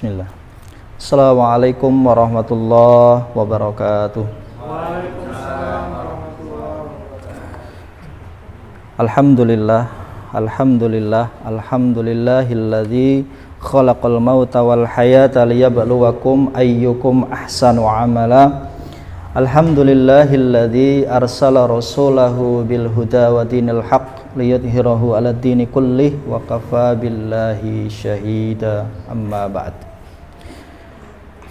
Bismillah. Assalamualaikum warahmatullahi wabarakatuh. Waalaikumsalam warahmatullahi wabarakatuh. Alhamdulillahilladzi khalaqal mauta wal hayata liyabluwakum ayyukum ahsanu amala. Alhamdulillahilladzi arsala rasulahu bil huda wa dinil haqq liyudhhirahu 'alad dini kullih wa kafaa billahi syahida. Amma ba'd.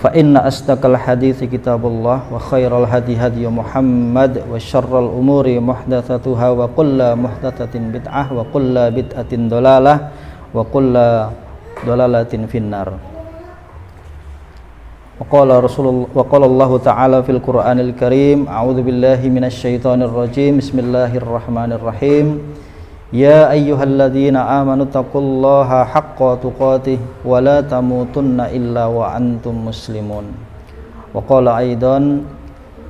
Fa inna asdaqal hadithi kitabullah wa khairal hadi hadi Muhammad wa syarral umuri muhdatsatuha wa kullu muhdatsatin bid'ah wa kullu bid'atin dhalalah wa kullu dhalalatin finnar. Wa qala Allah ta'ala fil Qur'anil Karim, a'udzu billahi minasy syaithanir rajim. Bismillahirrahmanirrahim. Ya ayyuhalladzina amanu taqullaha haqqa tuqatih wa la tamutunna illa wa antum muslimun. Wa qala aidan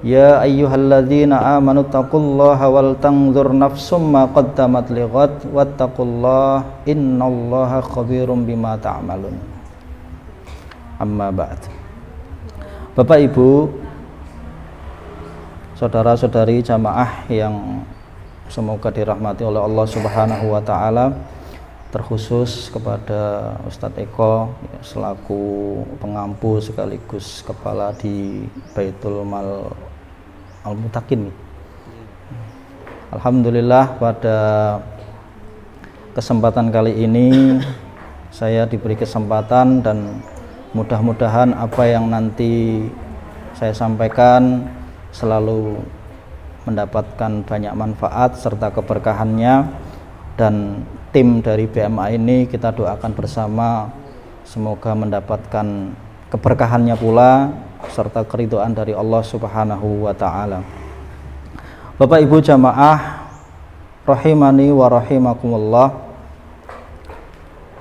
ya ayyuhalladzina amanu taqullaha wal tanzur nafsum ma qaddamat lighad wattaqullaha innallaha khabirum bima ta'malun. Amma ba'd. Bapak Ibu, saudara-saudari jamaah yang semoga dirahmati oleh Allah Subhanahu wa taala, terkhusus kepada Ustadz Eko selaku pengampu sekaligus kepala di Baitul Mal Al-Mutakin. Alhamdulillah pada kesempatan kali ini saya diberi kesempatan dan mudah-mudahan apa yang nanti saya sampaikan selalu mendapatkan banyak manfaat serta keberkahannya, dan tim dari BMA ini kita doakan bersama semoga mendapatkan keberkahannya pula serta keridhaan dari Allah Subhanahu wa taala. Bapak Ibu jamaah rahimani wa rahimakumullah,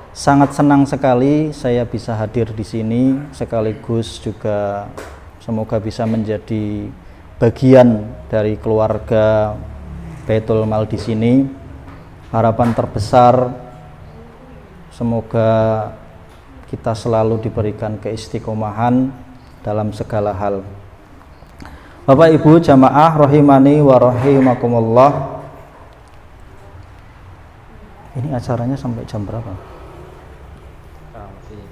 sangat senang sekali saya bisa hadir di sini, sekaligus juga semoga bisa menjadi bagian dari keluarga Baitul Mal di sini. Harapan terbesar semoga kita selalu diberikan keistiqomahan dalam segala hal. Bapak Ibu jamaah rahimani wa rahimakumullah, ini acaranya sampai jam berapa? Masih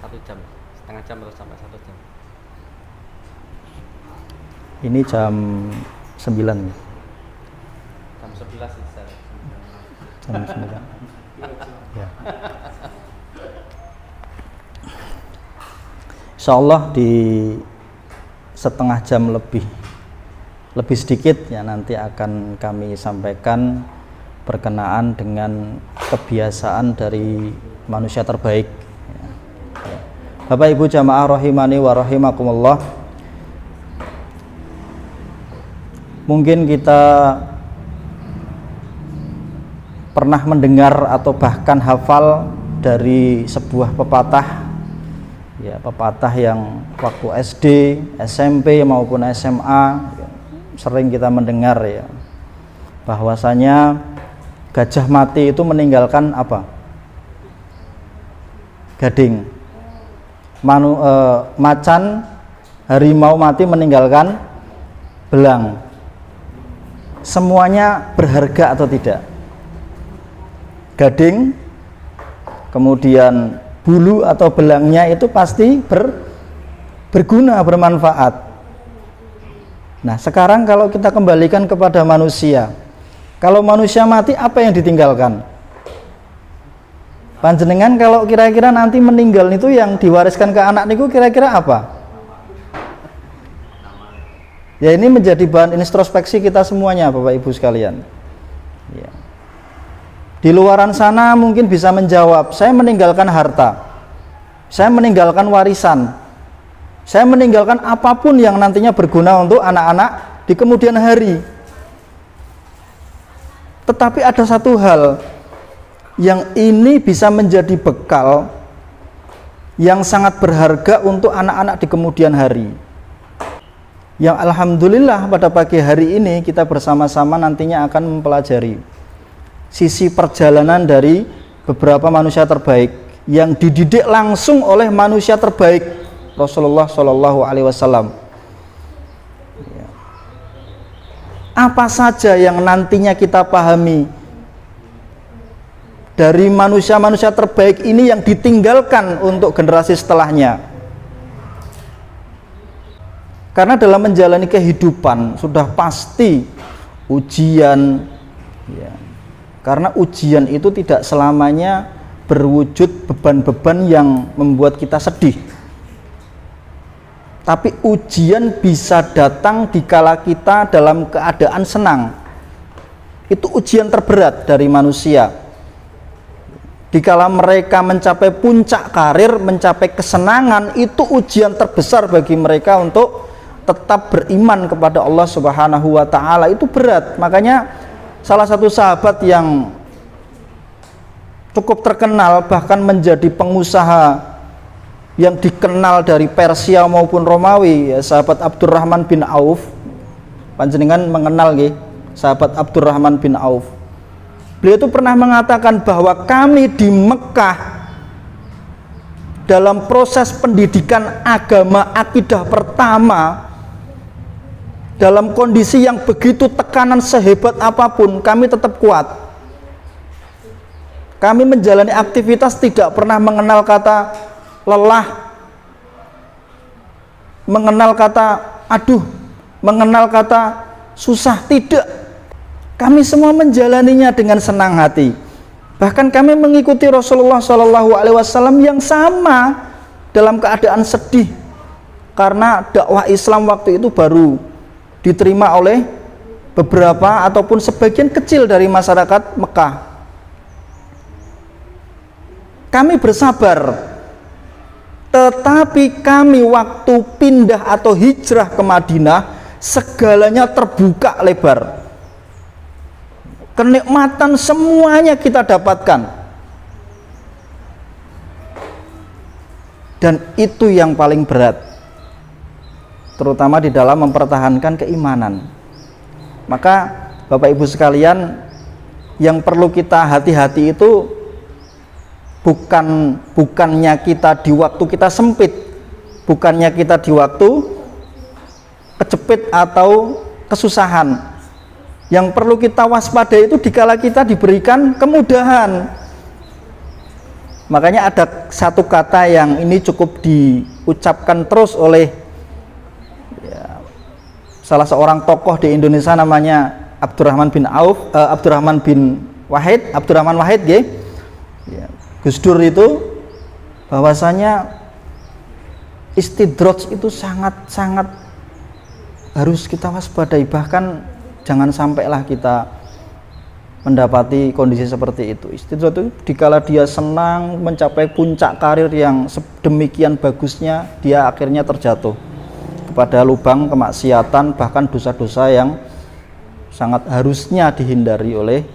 1 jam, setengah jam atau sampai 1 jam. Ini jam 9. Jam 11 bisa. Jam 9. Ya. Insyaallah di setengah jam lebih sedikit ya nanti akan kami sampaikan berkenaan dengan kebiasaan dari manusia terbaik. Bapak Ibu jamaah rahimani wa rahimakumullah, mungkin kita pernah mendengar atau bahkan hafal dari sebuah pepatah, ya, pepatah yang waktu SD, SMP maupun SMA sering kita mendengar, ya, bahwasanya gajah mati itu meninggalkan apa? Gading. Macan, harimau mati meninggalkan belang. Semuanya berharga atau tidak? Gading, kemudian bulu atau belangnya itu pasti berguna, bermanfaat. Nah, sekarang kalau kita kembalikan kepada manusia, kalau manusia mati apa yang ditinggalkan? Panjenengan kalau kira-kira nanti meninggal itu yang diwariskan ke anak niku kira-kira apa? Ya, ini menjadi bahan introspeksi kita semuanya Bapak Ibu sekalian, ya. Di luaran sana mungkin bisa menjawab, saya meninggalkan harta, saya meninggalkan warisan, saya meninggalkan apapun yang nantinya berguna untuk anak-anak di kemudian hari. Tetapi ada satu hal yang ini bisa menjadi bekal yang sangat berharga untuk anak-anak di kemudian hari, yang alhamdulillah pada pagi hari ini kita bersama-sama nantinya akan mempelajari sisi perjalanan dari beberapa manusia terbaik yang dididik langsung oleh manusia terbaik Rasulullah Shallallahu Alaihi Wasallam. Apa saja yang nantinya kita pahami dari manusia-manusia terbaik ini yang ditinggalkan untuk generasi setelahnya. Karena dalam menjalani kehidupan sudah pasti ujian, ya. Karena ujian itu tidak selamanya berwujud beban-beban yang membuat kita sedih. Tapi ujian bisa datang dikala kita dalam keadaan senang. Itu ujian terberat dari manusia. Dikala mereka mencapai puncak karir, mencapai kesenangan, itu ujian terbesar bagi mereka untuk tetap beriman kepada Allah Subhanahu wa taala. Itu berat. Makanya salah satu sahabat yang cukup terkenal, bahkan menjadi pengusaha yang dikenal dari Persia maupun Romawi, ya, sahabat Abdurrahman bin Auf. Panjenengan mengenal nggih sahabat Abdurrahman bin Auf. Beliau itu pernah mengatakan bahwa kami di Mekah dalam proses pendidikan agama akidah pertama, dalam kondisi yang begitu tekanan sehebat apapun, kami tetap kuat. Kami menjalani aktivitas tidak pernah mengenal kata lelah, mengenal kata aduh, mengenal kata susah, tidak. Kami semua menjalaninya dengan senang hati. Bahkan kami mengikuti Rasulullah Shallallahu Alaihi Wasallam yang sama dalam keadaan sedih karena dakwah Islam waktu itu baru diterima oleh beberapa ataupun sebagian kecil dari masyarakat Mekah. Kami bersabar, tetapi kami waktu pindah atau hijrah ke Madinah, segalanya terbuka lebar. Kenikmatan semuanya kita dapatkan. Dan itu yang paling berat, terutama di dalam mempertahankan keimanan. Maka Bapak Ibu sekalian, yang perlu kita hati-hati itu bukannya kita di waktu kita sempit, bukannya kita di waktu kejepit atau kesusahan. Yang perlu kita waspadai itu dikala kita diberikan kemudahan. Makanya ada satu kata yang ini cukup diucapkan terus oleh salah seorang tokoh di Indonesia, namanya Abdurrahman bin Auf, Abdurrahman Wahid, ya. Gus Dur itu bahwasanya istidraj itu sangat harus kita waspadai, bahkan jangan sampailah kita mendapati kondisi seperti itu. Istidraj itu dikala dia senang mencapai puncak karir yang sedemikian bagusnya, dia akhirnya terjatuh kepada lubang kemaksiatan, bahkan dosa-dosa yang sangat harusnya dihindari oleh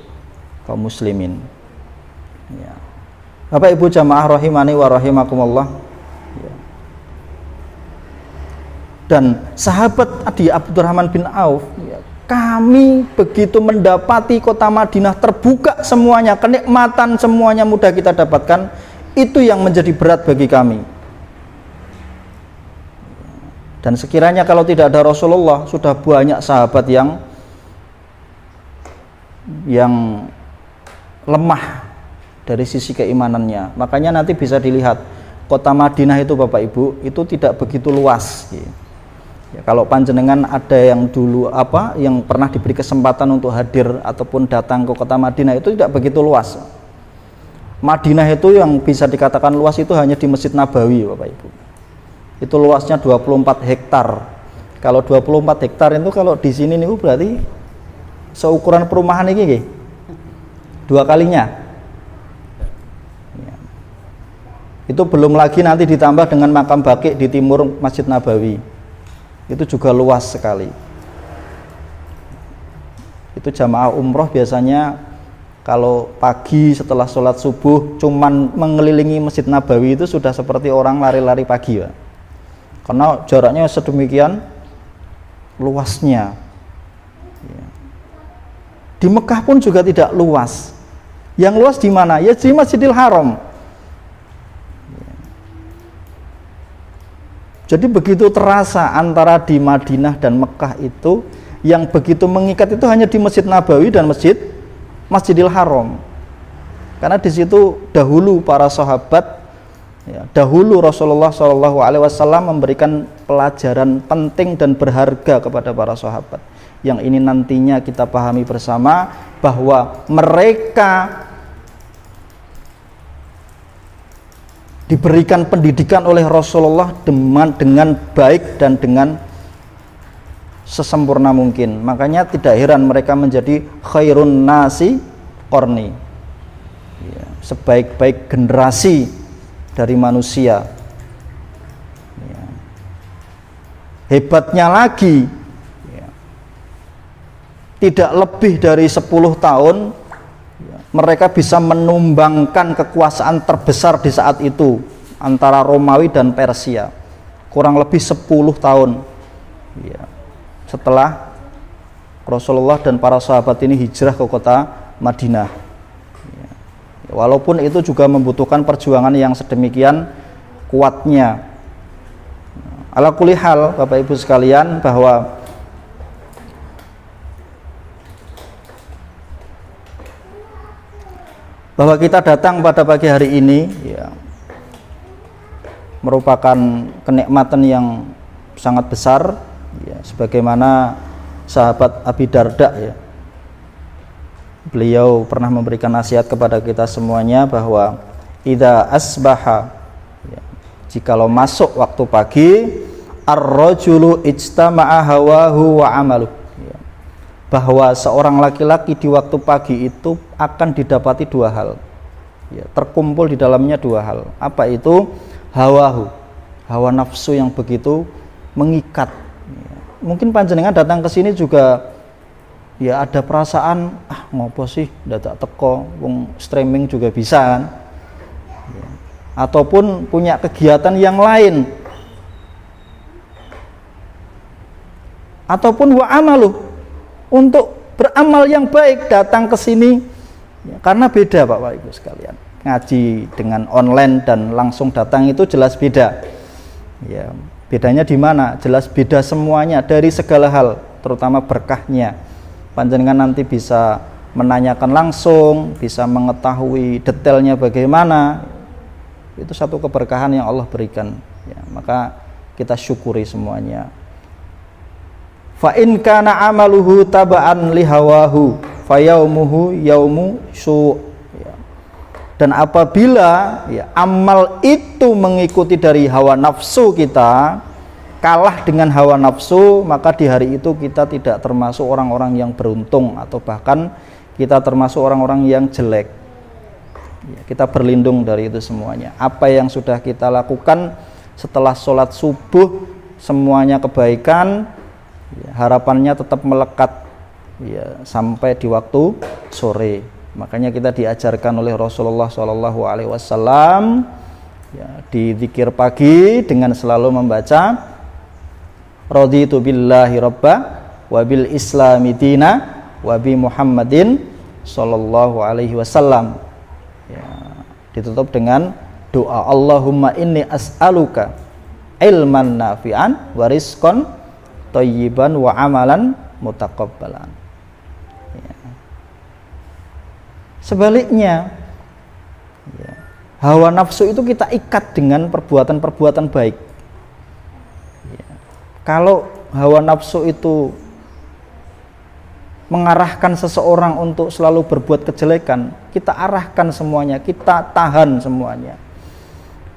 kaum muslimin. Ya. Bapak Ibu jamaah rahimani wa rahimakumullah. Ya. Dan sahabat Adi Abdurrahman bin Auf, ya, kami begitu mendapati kota Madinah terbuka semuanya, kenikmatan semuanya mudah kita dapatkan, itu yang menjadi berat bagi kami. Dan sekiranya kalau tidak ada Rasulullah, sudah banyak sahabat yang lemah dari sisi keimanannya. Makanya nanti bisa dilihat kota Madinah itu Bapak Ibu itu tidak begitu luas. Ya, kalau panjenengan ada yang dulu yang pernah diberi kesempatan untuk hadir ataupun datang ke kota Madinah, itu tidak begitu luas. Madinah itu yang bisa dikatakan luas itu hanya di Masjid Nabawi Bapak Ibu. Itu luasnya 24 hektar. Kalau 24 hektar itu kalau di sini nih berarti seukuran perumahan ini 2 kalinya. Ya. Itu belum lagi nanti ditambah dengan makam Baqi di timur Masjid Nabawi. Itu juga luas sekali. Itu jamaah umroh biasanya kalau pagi setelah sholat subuh cuman mengelilingi Masjid Nabawi itu sudah seperti orang lari-lari pagi, ya. Karena jaraknya sedemikian luasnya. Ya. Di Mekah pun juga tidak luas. Yang luas di mana? Ya di Masjidil Haram. Jadi begitu terasa antara di Madinah dan Mekah itu, yang begitu mengikat itu hanya di Masjid Nabawi dan Masjidil Haram. Karena di situ dahulu para sahabat, ya, dahulu Rasulullah SAW memberikan pelajaran penting dan berharga kepada para sahabat. Yang ini nantinya kita pahami bersama bahwa mereka diberikan pendidikan oleh Rasulullah dengan baik dan dengan sesempurna mungkin. Makanya tidak heran mereka menjadi khairun nasi qarni, ya, sebaik-baik generasi dari manusia. Ya. Hebatnya lagi, ya, tidak lebih dari 10 tahun mereka bisa menumbangkan kekuasaan terbesar di saat itu antara Romawi dan Persia, kurang lebih 10 tahun, ya, setelah Rasulullah dan para sahabat ini hijrah ke kota Madinah, ya. Walaupun itu juga membutuhkan perjuangan yang sedemikian kuatnya. Ala kulli hal, Bapak Ibu sekalian, bahwa kita datang pada pagi hari ini, ya, merupakan kenikmatan yang sangat besar, ya, sebagaimana sahabat Abi Darda, ya, beliau pernah memberikan nasihat kepada kita semuanya bahwa idza asbaha, ya, jikalau masuk waktu pagi, ar-rajulu ijtama'a hawahu wa amaluh, bahwa seorang laki-laki di waktu pagi itu akan didapati dua hal, ya, terkumpul di dalamnya dua hal. Apa itu? Hawahu, hawa nafsu yang begitu mengikat, ya. Mungkin panjenengan datang ke sini juga, ya, ada perasaan ngopo sih dadak teko, wong streaming juga bisa kan, ya. Ataupun punya kegiatan yang lain, ataupun wa amaluh, untuk beramal yang baik datang ke sini, ya, karena beda Bapak Ibu sekalian. Ngaji dengan online dan langsung datang itu jelas beda. Ya, bedanya di mana? Jelas beda semuanya dari segala hal, terutama berkahnya. Panjenengan nanti bisa menanyakan langsung, bisa mengetahui detailnya bagaimana. Itu satu keberkahan yang Allah berikan. Ya, maka kita syukuri semuanya. Fa in kana amaluhu taba'an li hawahu fayaumuhu yaumu su', ya. Dan apabila, ya, amal itu mengikuti dari hawa nafsu kita, kalah dengan hawa nafsu, maka di hari itu kita tidak termasuk orang-orang yang beruntung, atau bahkan kita termasuk orang-orang yang jelek, ya. Kita berlindung dari itu semuanya. Apa yang sudah kita lakukan setelah sholat subuh semuanya kebaikan, ya, harapannya tetap melekat, ya, sampai di waktu sore. Makanya kita diajarkan oleh Rasulullah SAW, ya, di zikir pagi dengan selalu membaca raditu billahi rabba wa bil islami dina wa bi Muhammadin sallallahu alaihi wasallam, ya, ditutup dengan doa Allahumma inni as'aluka ilman nafi'an wa rizqan thayyiban wa amalan mutaqabbalan, ya. Sebaliknya, ya, hawa nafsu itu kita ikat dengan perbuatan-perbuatan baik, ya. Kalau hawa nafsu itu mengarahkan seseorang untuk selalu berbuat kejelekan, kita arahkan semuanya, kita tahan semuanya.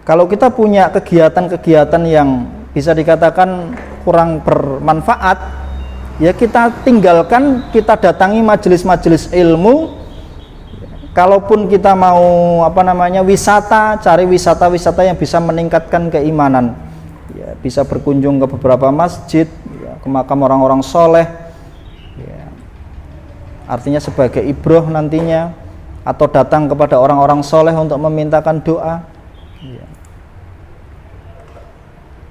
Kalau kita punya kegiatan-kegiatan yang bisa dikatakan kurang bermanfaat, ya kita tinggalkan, kita datangi majelis-majelis ilmu. Kalaupun kita mau wisata, cari wisata-wisata yang bisa meningkatkan keimanan, ya, bisa berkunjung ke beberapa masjid, ya, ke makam orang-orang soleh, ya, artinya sebagai ibroh nantinya, atau datang kepada orang-orang soleh untuk memintakan doa, ya.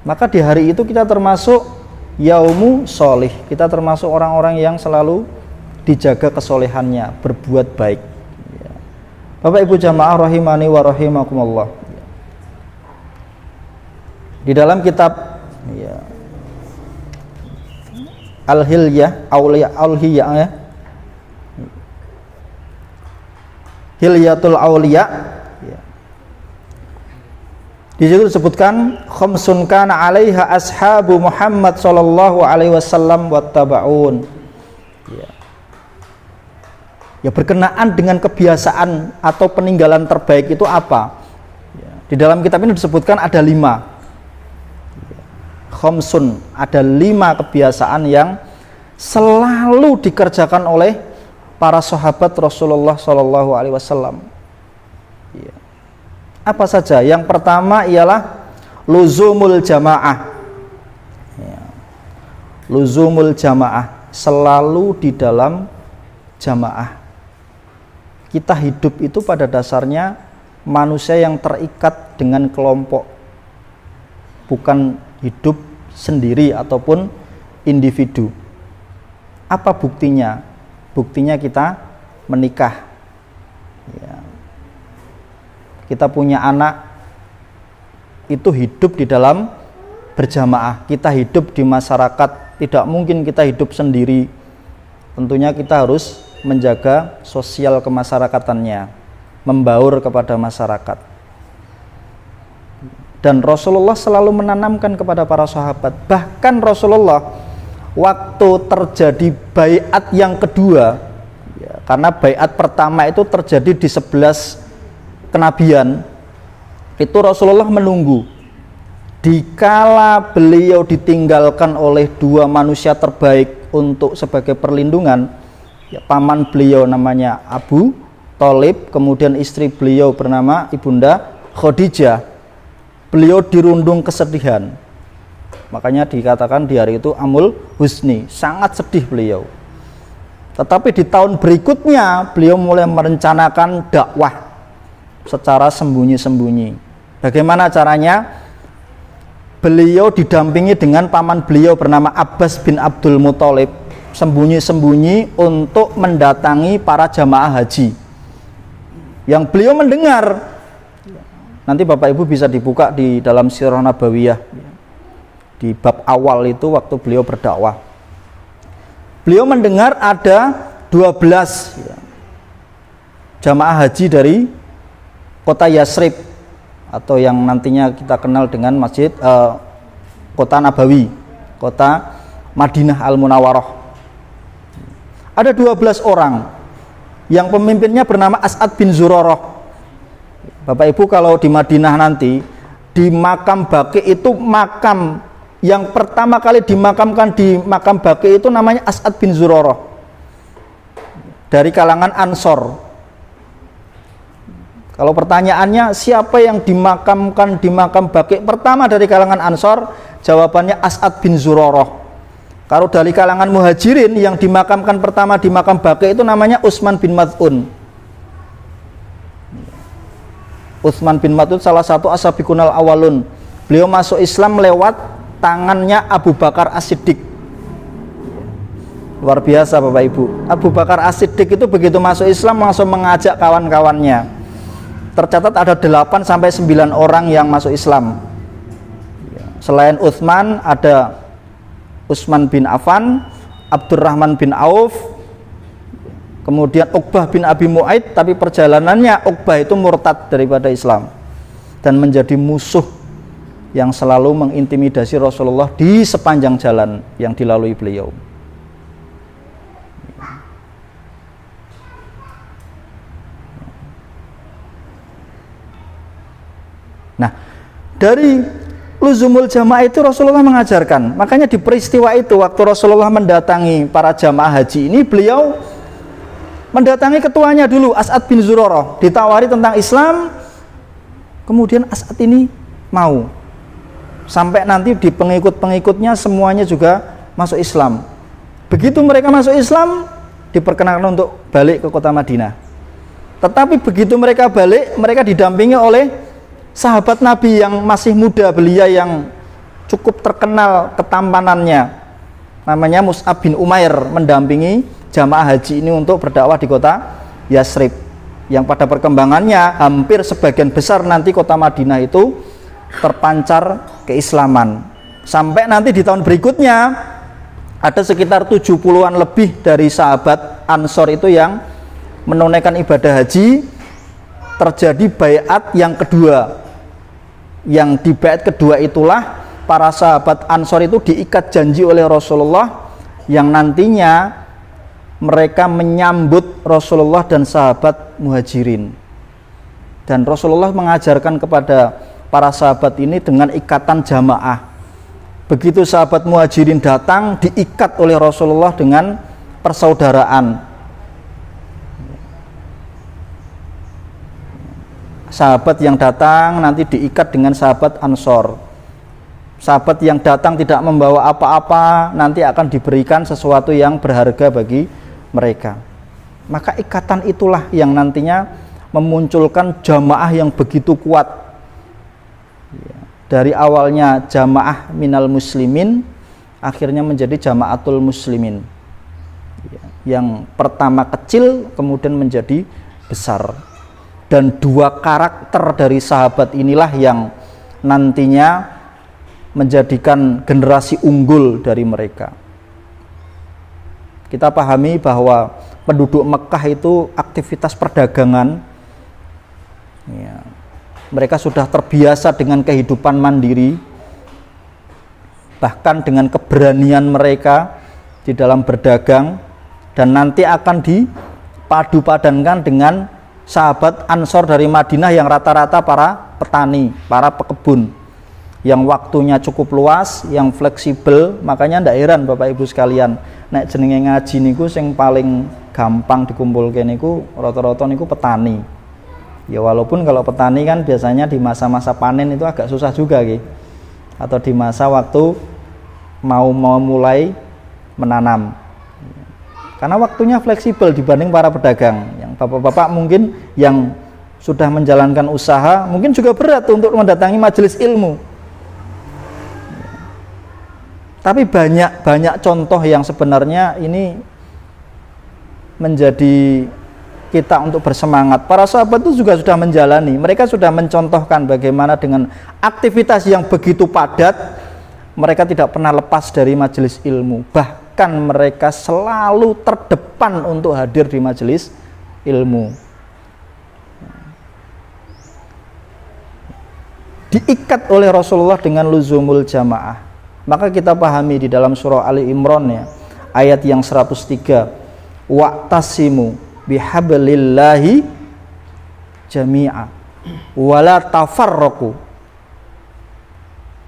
Maka di hari itu kita termasuk yaumu sholih, kita termasuk orang-orang yang selalu dijaga kesolehannya, berbuat baik, ya. Bapak Ibu jamaah rahimani wa rahimakumullah, di dalam kitab Ya. Al-Hilyah, Al-Hilyah ya. Hilyatul Auliya. Ya. Di situ disebutkan khamsun kana 'alaiha ashabu Muhammad sallallahu alaihi wasallam wattaba'un. Ya. Ya, berkenaan dengan kebiasaan atau peninggalan terbaik itu apa? Ya. Di dalam kitab ini disebutkan ada 5. Khamsun, ada 5 kebiasaan yang selalu dikerjakan oleh para sahabat Rasulullah Shallallahu Alaihi Wasallam. Ya. Apa saja? Yang pertama ialah luzumul jamaah. Ya. Luzumul jamaah, selalu di dalam jamaah. Kita hidup itu pada dasarnya manusia yang terikat dengan kelompok, bukan hidup sendiri ataupun individu. Apa buktinya? Buktinya kita menikah. Ya. Kita punya anak, itu hidup di dalam berjamaah. Kita hidup di masyarakat, tidak mungkin kita hidup sendiri. Tentunya kita harus menjaga sosial kemasyarakatannya, membaur kepada masyarakat. Dan Rasulullah selalu menanamkan kepada para sahabat. Bahkan Rasulullah waktu terjadi baiat yang kedua, ya, karena baiat pertama itu terjadi di 11 kenabian, itu Rasulullah menunggu. Dikala beliau ditinggalkan oleh 2 manusia terbaik untuk sebagai perlindungan, ya, paman beliau namanya Abu Thalib, kemudian istri beliau bernama Ibunda Khadijah. Beliau dirundung kesedihan. Makanya dikatakan di hari itu Amul Husni, sangat sedih beliau. Tetapi di tahun berikutnya beliau mulai merencanakan dakwah secara sembunyi-sembunyi. Bagaimana caranya? Beliau didampingi dengan paman beliau bernama Abbas bin Abdul Muthalib, sembunyi-sembunyi untuk mendatangi para jamaah haji. Yang beliau mendengar, nanti Bapak Ibu bisa dibuka di dalam Sirah Nabawiyah. Di bab awal itu waktu beliau berdakwah, beliau mendengar ada 12 jamaah haji dari kota Yasrib, atau yang nantinya kita kenal dengan masjid kota Nabawi, kota Madinah Al-Munawwarah. Ada 12 orang yang pemimpinnya bernama As'ad bin Zurarah. Bapak Ibu kalau di Madinah nanti, di makam Baqi itu makam yang pertama kali dimakamkan di makam Baqi itu namanya As'ad bin Zurarah, dari kalangan Ansor. Kalau pertanyaannya siapa yang dimakamkan di makam Baqi pertama dari kalangan Ansor, jawabannya As'ad bin Zurarah. Kalau dari kalangan Muhajirin yang dimakamkan pertama di makam Baqi itu namanya Utsman bin Maz'un. Utsman bin Maz'un salah satu ashabiqunal awalun. Beliau masuk Islam lewat tangannya Abu Bakar As-Siddiq. Luar biasa Bapak Ibu. Abu Bakar As-Siddiq itu begitu masuk Islam langsung mengajak kawan-kawannya. Tercatat ada 8 sampai 9 orang yang masuk Islam. Selain Utsman ada Utsman bin Affan, Abdurrahman bin Auf, kemudian Uqbah bin Abi Mu'aid, tapi perjalanannya Uqbah itu murtad daripada Islam dan menjadi musuh yang selalu mengintimidasi Rasulullah di sepanjang jalan yang dilalui beliau. Nah, dari luzumul jamaah itu Rasulullah mengajarkan. Makanya di peristiwa itu waktu Rasulullah mendatangi para jamaah haji ini, beliau mendatangi ketuanya dulu, As'ad bin Zurarah, ditawari tentang Islam. Kemudian As'ad ini mau. Sampai nanti di pengikut-pengikutnya semuanya juga masuk Islam. Begitu mereka masuk Islam, diperkenankan untuk balik ke kota Madinah. Tetapi begitu mereka balik, mereka didampingi oleh sahabat Nabi yang masih muda belia, yang cukup terkenal ketampanannya, namanya Mus'ab bin Umair, mendampingi jamaah haji ini untuk berdakwah di kota Yasrib, yang pada perkembangannya hampir sebagian besar nanti kota Madinah itu terpancar keislaman. Sampai nanti di tahun berikutnya ada sekitar 70-an lebih dari sahabat Ansor itu yang menunaikan ibadah haji. Terjadi baiat yang kedua. Yang di baiat kedua itulah para sahabat Ansor itu diikat janji oleh Rasulullah yang nantinya mereka menyambut Rasulullah dan sahabat Muhajirin. Dan Rasulullah mengajarkan kepada para sahabat ini dengan ikatan jamaah. Begitu sahabat Muhajirin datang, diikat oleh Rasulullah dengan persaudaraan. Sahabat yang datang nanti diikat dengan sahabat Ansor. Sahabat yang datang tidak membawa apa-apa nanti akan diberikan sesuatu yang berharga bagi mereka. Maka ikatan itulah yang nantinya memunculkan jamaah yang begitu kuat. Dari awalnya jamaah minal muslimin, akhirnya menjadi jamaatul muslimin. Yang pertama kecil, kemudian menjadi besar. Dan dua karakter dari sahabat inilah yang nantinya menjadikan generasi unggul dari mereka. Kita pahami bahwa penduduk Mekah itu aktivitas perdagangan. Mereka sudah terbiasa dengan kehidupan mandiri, bahkan dengan keberanian mereka di dalam berdagang, dan nanti akan dipadu-padankan dengan sahabat Ansor dari Madinah yang rata-rata para petani, para pekebun, yang waktunya cukup luas, yang fleksibel. Makanya ndak heran Bapak Ibu sekalian, nek jenenge ngaji niku sing paling gampang dikumpulke niku rata-rata niku petani. Ya walaupun kalau petani kan biasanya di masa-masa panen itu agak susah juga gitu. Atau di masa waktu mau mulai menanam. Karena waktunya fleksibel dibanding para pedagang. Yang bapak-bapak mungkin yang sudah menjalankan usaha mungkin juga berat untuk mendatangi majelis ilmu. Tapi banyak contoh yang sebenarnya ini menjadi kita untuk bersemangat. Para sahabat itu juga sudah menjalani, mereka sudah mencontohkan bagaimana dengan aktivitas yang begitu padat, mereka tidak pernah lepas dari majelis ilmu. Bahkan mereka selalu terdepan untuk hadir di majelis ilmu. Diikat oleh Rasulullah dengan luzumul jamaah. Maka kita pahami di dalam surah Ali Imran ya, ayat yang 103, wa'tasimu bihablillahi jami'a wala tafarraqu.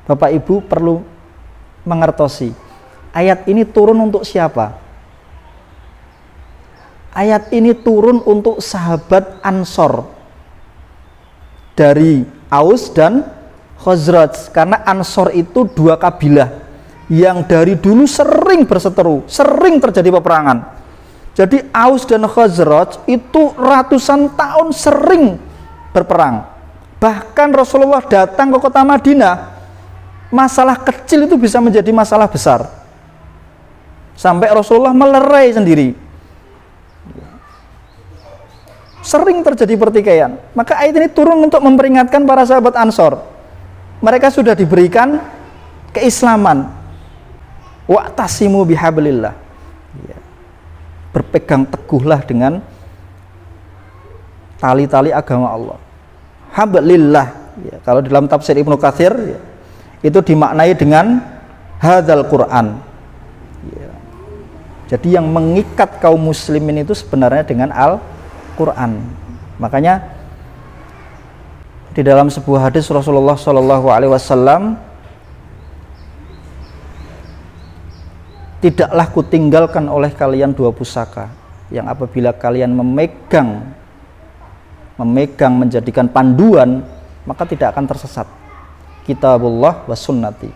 Bapak Ibu perlu mengertosi, ayat ini turun untuk siapa? Ayat ini turun untuk sahabat Ansor dari Aus dan Khazraj, karena Ansor itu dua kabilah yang dari dulu sering berseteru, sering terjadi peperangan. Jadi Aus dan Khazraj itu ratusan tahun sering berperang. Bahkan Rasulullah datang ke kota Madinah, masalah kecil itu bisa menjadi masalah besar. Sampai Rasulullah melerai sendiri. Sering terjadi pertikaian. Maka ayat ini turun untuk memperingatkan para sahabat Ansor. Mereka sudah diberikan keislaman. Wa'tasimu bihablillah. Berpegang teguhlah dengan tali-tali agama Allah. Hablillah ya, kalau dalam tafsir Ibnu Katsir ya, itu dimaknai dengan hadzal Quran ya. Jadi yang mengikat kaum muslimin itu sebenarnya dengan Al-Quran. Makanya di dalam sebuah hadis Rasulullah SAW, tidaklah kutinggalkan oleh kalian dua pusaka yang apabila kalian memegang menjadikan panduan, maka tidak akan tersesat. Kitabullah wa sunnati,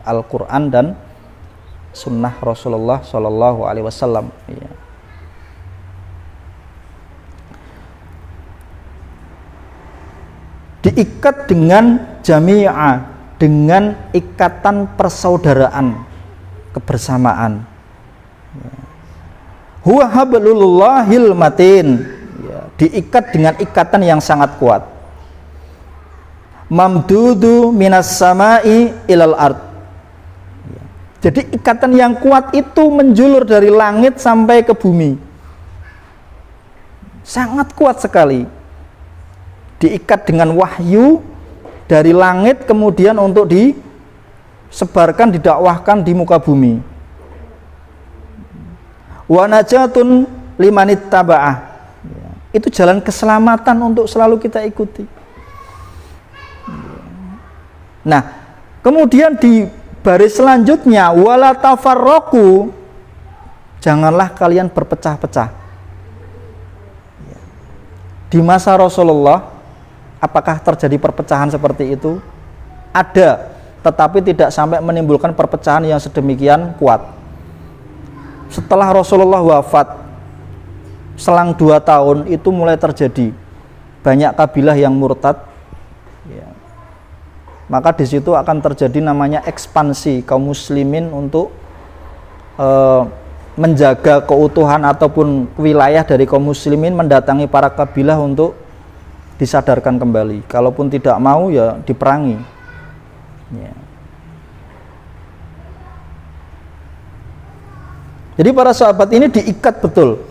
Al-Quran dan sunnah Rasulullah SAW ya. Diikat dengan jami'ah, dengan ikatan persaudaraan, kebersamaan. Huwa hablullahil matin ya, diikat dengan ikatan yang sangat kuat. Mamdudu minas samai ilal ard, Jadi ikatan yang kuat itu menjulur dari langit sampai ke bumi. Sangat kuat sekali. Diikat dengan wahyu dari langit kemudian untuk disebarkan, didakwahkan di muka bumi. Wa najatun limanit taba'ah. Itu jalan keselamatan untuk selalu kita ikuti. Nah, kemudian di baris selanjutnya wala tafarraqu, janganlah kalian berpecah-pecah. Di masa Rasulullah apakah terjadi perpecahan seperti itu? Ada, tetapi tidak sampai menimbulkan perpecahan yang sedemikian kuat. Setelah Rasulullah wafat, selang 2 tahun itu mulai terjadi banyak kabilah yang murtad, ya. Maka di situ akan terjadi namanya ekspansi kaum muslimin untuk menjaga keutuhan ataupun wilayah dari kaum muslimin, mendatangi para kabilah untuk disadarkan kembali. Kalaupun tidak mau ya diperangi, ya. Jadi para sahabat ini diikat betul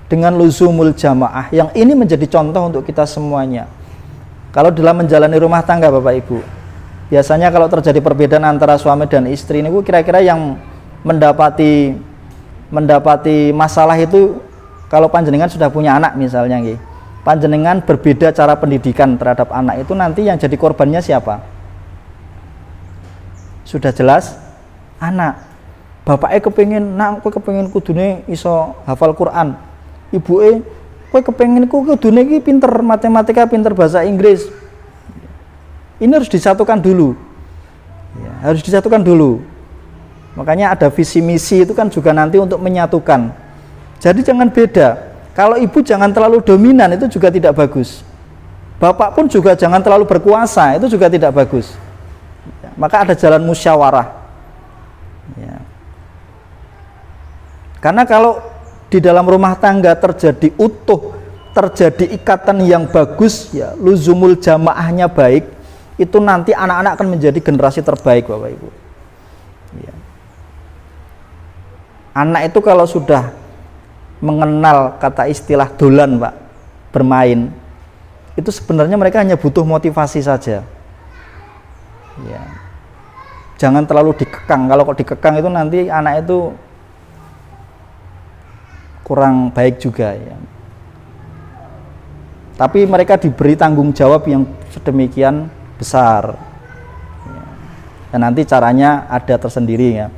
dengan luzumul jamaah, yang ini menjadi contoh untuk kita semuanya. Kalau dalam menjalani rumah tangga Bapak Ibu, biasanya kalau terjadi perbedaan antara suami dan istri ini, kira-kira yang mendapati masalah itu, kalau panjenengan sudah punya anak misalnya, panjenengan berbeda cara pendidikan terhadap anak itu, nanti yang jadi korbannya siapa? Sudah jelas anak. Bapaknya kepengin, nak kowe kepengin kudune iso hafal Quran. Ibuke, kowe kepengin kudune iki pinter matematika, pinter bahasa Inggris. Ini harus disatukan dulu. Ya, harus disatukan dulu. Makanya ada visi misi itu kan juga nanti untuk menyatukan. Jadi jangan beda. Kalau ibu jangan terlalu dominan, itu juga tidak bagus. Bapak pun juga jangan terlalu berkuasa, itu juga tidak bagus. Ya, maka ada jalan musyawarah. Ya. Karena kalau di dalam rumah tangga terjadi utuh, terjadi ikatan yang bagus, ya, luzumul jamaahnya baik, itu nanti anak-anak akan menjadi generasi terbaik Bapak Ibu. Ya. Anak itu kalau sudah mengenal kata istilah dolan Pak, bermain, itu sebenarnya mereka hanya butuh motivasi saja. Ya. Jangan terlalu dikekang. Kalau kok dikekang itu nanti anak itu kurang baik juga, ya. Tapi mereka diberi tanggung jawab yang sedemikian besar, ya. Dan nanti caranya ada tersendiri, ya.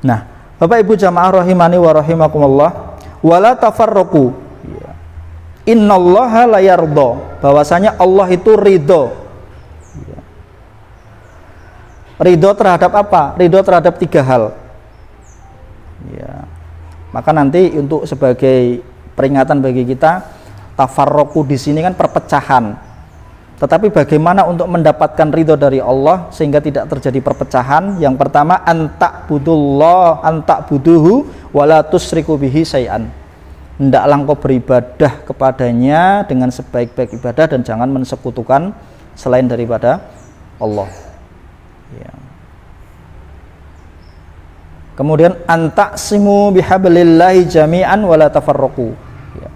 Nah, Bapak Ibu jamaah rahimani wa rahimakumullah, wala tafarraqu, ya. Innallaha la yardha, bahwasanya Allah itu ridho, ya. Ridho terhadap apa? Ridho terhadap 3 hal, ya. Maka nanti untuk sebagai peringatan bagi kita, tafarraqu di sini kan perpecahan. Tetapi bagaimana untuk mendapatkan ridho dari Allah sehingga tidak terjadi perpecahan? Yang pertama, anta'buduhu wala tusyriku bihi syai'an. Hendaklah engkau beribadah kepadanya dengan sebaik-baik ibadah dan jangan mensekutukan selain daripada Allah, ya. Kemudian antaqsimu bihablillahi jami'an wala tafarraqu, ya.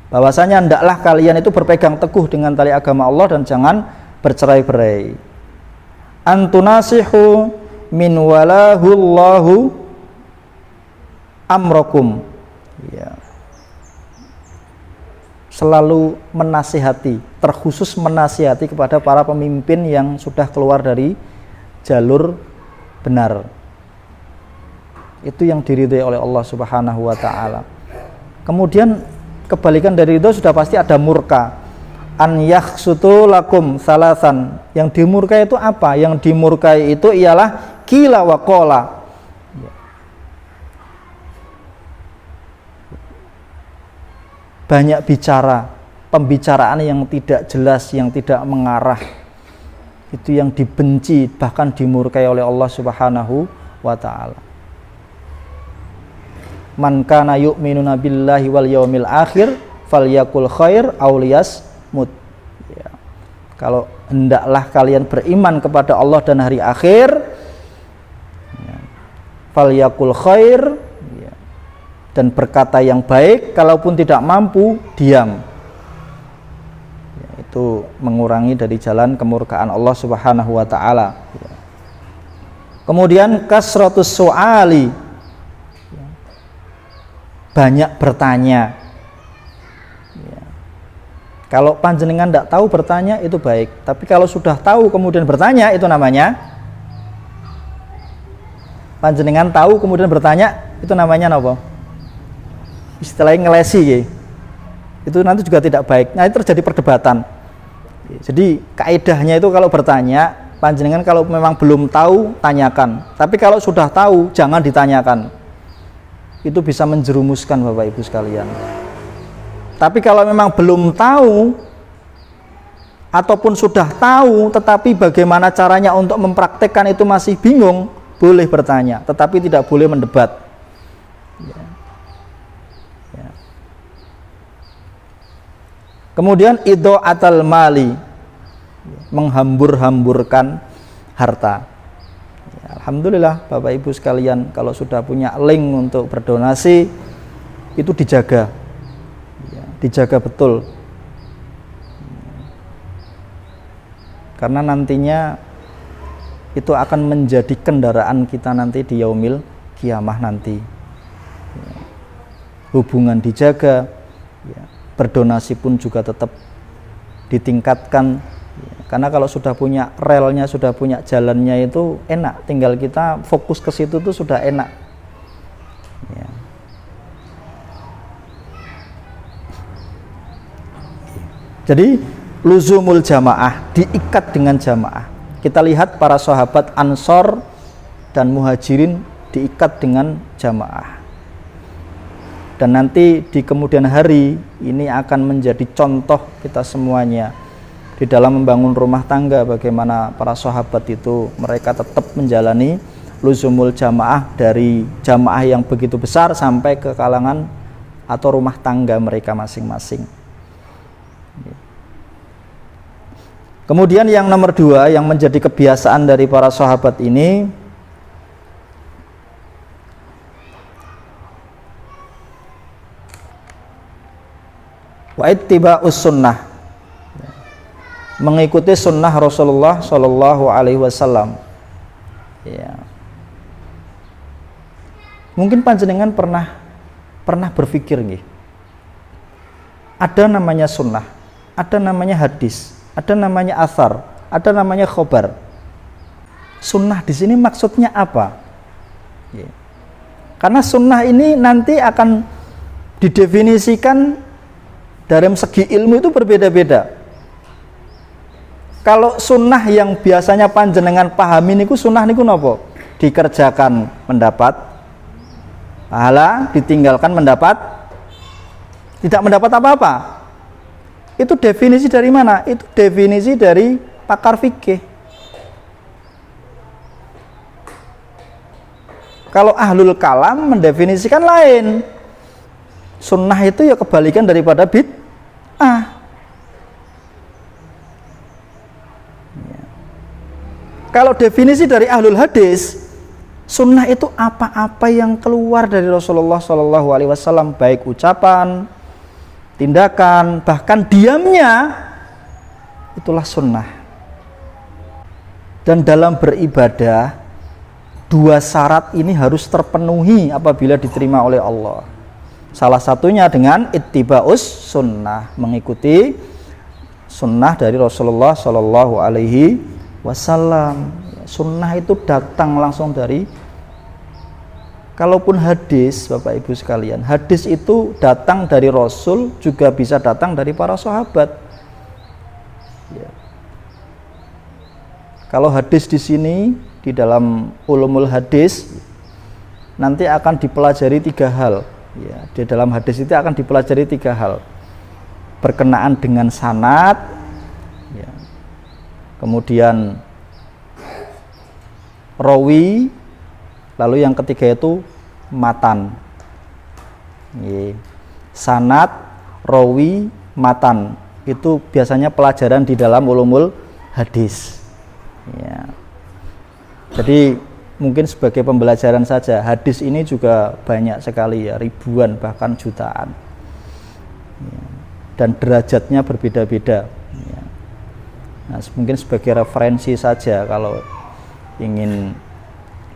Bahwasanya hendaklah kalian itu berpegang teguh dengan tali agama Allah dan jangan bercerai-berai. Antunasihu min walahullahu amrakum, ya. Selalu menasihati, terkhusus menasihati kepada para pemimpin yang sudah keluar dari jalur benar. Itu yang diridhai oleh Allah Subhanahu wa taala. Kemudian kebalikan dari itu sudah pasti ada murka. An yakhsutu lakum salasan. Yang dimurkai itu apa? Yang dimurkai itu ialah qila wa qala. Banyak bicara, pembicaraan yang tidak jelas, yang tidak mengarah. Itu yang dibenci, bahkan dimurkai oleh Allah Subhanahu wa taala. Man kana yu'minuna billahi wal yaumil akhir falyakul khair aw liyasmut, ya. Kalau hendaklah kalian beriman kepada Allah dan hari akhir, falyakul khair, ya, dan berkata yang baik. Kalaupun tidak mampu, diam. Ya, itu mengurangi dari jalan kemurkaan Allah Subhanahu wa taala. Ya. Kemudian kasratus su'ali, ya, banyak bertanya. Ya. Kalau panjenengan tidak tahu bertanya itu baik, tapi kalau sudah tahu kemudian bertanya itu namanya panjenengan tahu kemudian bertanya itu namanya apa? Istilahnya ngelesi ya. Itu nanti juga tidak baik. Nah, itu terjadi perdebatan. Jadi kaidahnya itu kalau bertanya, panjenengan kalau memang belum tahu tanyakan. Tapi kalau sudah tahu jangan ditanyakan. Itu bisa menjerumuskan Bapak Ibu sekalian. Tapi kalau memang belum tahu ataupun sudah tahu tetapi bagaimana caranya untuk mempraktekkan itu masih bingung, boleh bertanya, tetapi tidak boleh mendebat. Ya. Ya. Kemudian idha'atul mali, menghambur-hamburkan harta. Ya, alhamdulillah Bapak Ibu sekalian, kalau sudah punya link untuk berdonasi itu dijaga. Ya, dijaga betul. Karena nantinya itu akan menjadi kendaraan kita nanti di yaumil kiamah nanti. Ya. Hubungan dijaga, ya. Berdonasi pun juga tetap ditingkatkan. Ya. Karena kalau sudah punya relnya, sudah punya jalannya itu enak. Tinggal kita fokus ke situ tuh sudah enak. Ya. Jadi luzumul jamaah, diikat dengan jamaah. Kita lihat para sahabat Ansor dan Muhajirin diikat dengan jamaah. Dan nanti di kemudian hari ini akan menjadi contoh kita semuanya di dalam membangun rumah tangga, bagaimana para sahabat itu mereka tetap menjalani luzumul jamaah, dari jamaah yang begitu besar sampai ke kalangan atau rumah tangga mereka masing-masing. Kemudian yang nomor 2 yang menjadi kebiasaan dari para sahabat ini, wa ittiba'us sunnah, mengikuti sunnah Rasulullah Shallallahu Alaihi Wasallam. Ya. Mungkin panjenengan pernah berpikir nih, ada namanya sunnah, ada namanya hadis, ada namanya athar, ada namanya khobar. Sunnah di sini maksudnya apa? Ya. Karena sunnah ini nanti akan didefinisikan dari segi ilmu itu berbeda-beda. Kalau sunnah yang biasanya panjenengan pahami niku sunnah niku napa? Dikerjakan mendapat pahala, ditinggalkan mendapat tidak mendapat apa-apa. Itu definisi dari mana? Itu definisi dari pakar fikih. Kalau ahlul kalam mendefinisikan lain. Sunnah itu ya kebalikan daripada bid'ah. Ya. Kalau definisi dari ahlul hadis, sunnah itu apa-apa yang keluar dari Rasulullah SAW, baik ucapan, tindakan, bahkan diamnya, itulah sunnah. Dan dalam beribadah, 2 syarat ini harus terpenuhi apabila diterima oleh Allah. Salah satunya dengan ittiba'us sunnah, mengikuti sunnah dari Rasulullah Shallallahu Alaihi Wasallam. Sunnah itu datang langsung dari, kalaupun hadis, Bapak Ibu sekalian, hadis itu datang dari Rasul, juga bisa datang dari para sahabat. Ya. Kalau hadis di sini, di dalam ulumul hadis, nanti akan dipelajari 3 hal. Ya, di dalam hadis itu akan dipelajari 3 hal. Berkenaan dengan sanad, ya. Kemudian rawi, lalu yang ketiga itu matan. Sanad, rawi, matan. Itu biasanya pelajaran di dalam ulumul hadis. Ya. Jadi mungkin sebagai pembelajaran saja, hadis ini juga banyak sekali ya, ribuan bahkan jutaan ya, dan derajatnya berbeda-beda ya. Nah, mungkin sebagai referensi saja, kalau ingin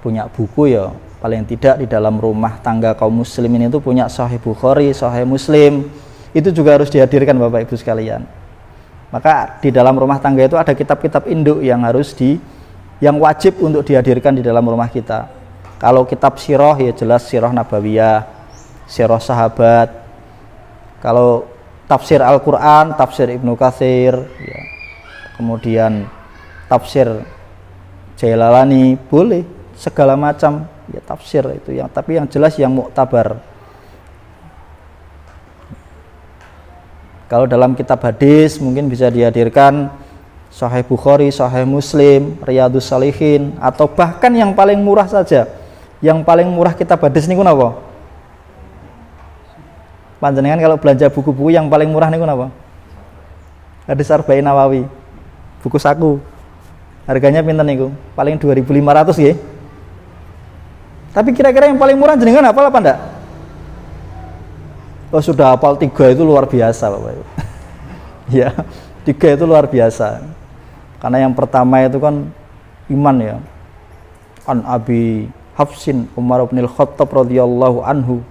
punya buku ya paling tidak di dalam rumah tangga kaum muslimin itu punya Sahih Bukhari, Sahih Muslim, itu juga harus dihadirkan Bapak Ibu sekalian. Maka di dalam rumah tangga itu ada kitab-kitab induk yang yang wajib untuk dihadirkan di dalam rumah kita. Kalau kitab sirah ya jelas sirah nabawiyah, sirah sahabat. Kalau tafsir Al-Quran, tafsir Ibnu Katsir ya. Kemudian tafsir Jailalani, boleh segala macam ya tafsir itu yang, tapi yang jelas yang muktabar. Kalau dalam kitab hadis mungkin bisa dihadirkan Sahih Bukhari, Sahih Muslim, Riyadhus Shalihin, atau bahkan yang paling murah saja. Yang paling murah kitab hadis niku napa? Panjenengan kalau belanja buku-buku yang paling murah niku napa? Hadis Arba'in Nawawi. Buku saku. Harganya pinten niku? Paling 2.500 nggih. Tapi kira-kira yang paling murah jenengan hafal apa enggak? Oh, sudah hafal 3 itu luar biasa Bapak Ibu. Ya, 3 itu luar biasa. Karena yang pertama itu kan iman ya. An Abi Hafsin Umar bin Khattab radhiyallahu anhu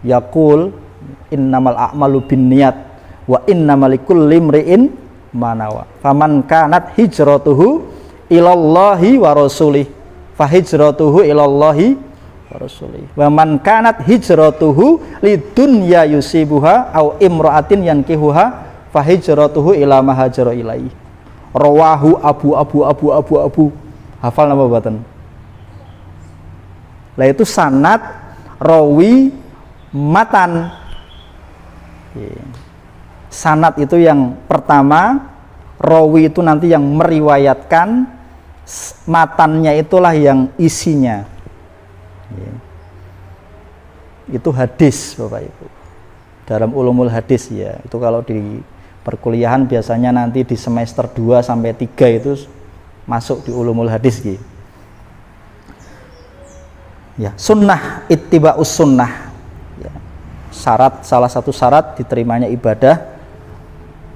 yaqul innamal a'malu binniyat wa innamal likulli imri'in ma nawa. Faman kanat hijratuhu ilallahi wa rasulih fa hijratuhu ilallahi wa rasulih. Wa man kanat hijratuhu lidunya yusibuha au imra'atin yankihuha fa hijratuhu ila ma hajara ilaihi. Rawahu Abu. Hafal nama buatan. Lah itu sanad, rawi, matan. Sanad itu yang pertama, rawi itu nanti yang meriwayatkan, matannya itulah yang isinya. Itu hadis Bapak Ibu. Dalam ulumul hadis ya. Itu kalau di perkuliahan biasanya nanti di semester 2 sampai 3 itu masuk di ulumul hadis gitu. Ya, sunnah ittiba'us sunnah. Ya. Salah satu syarat diterimanya ibadah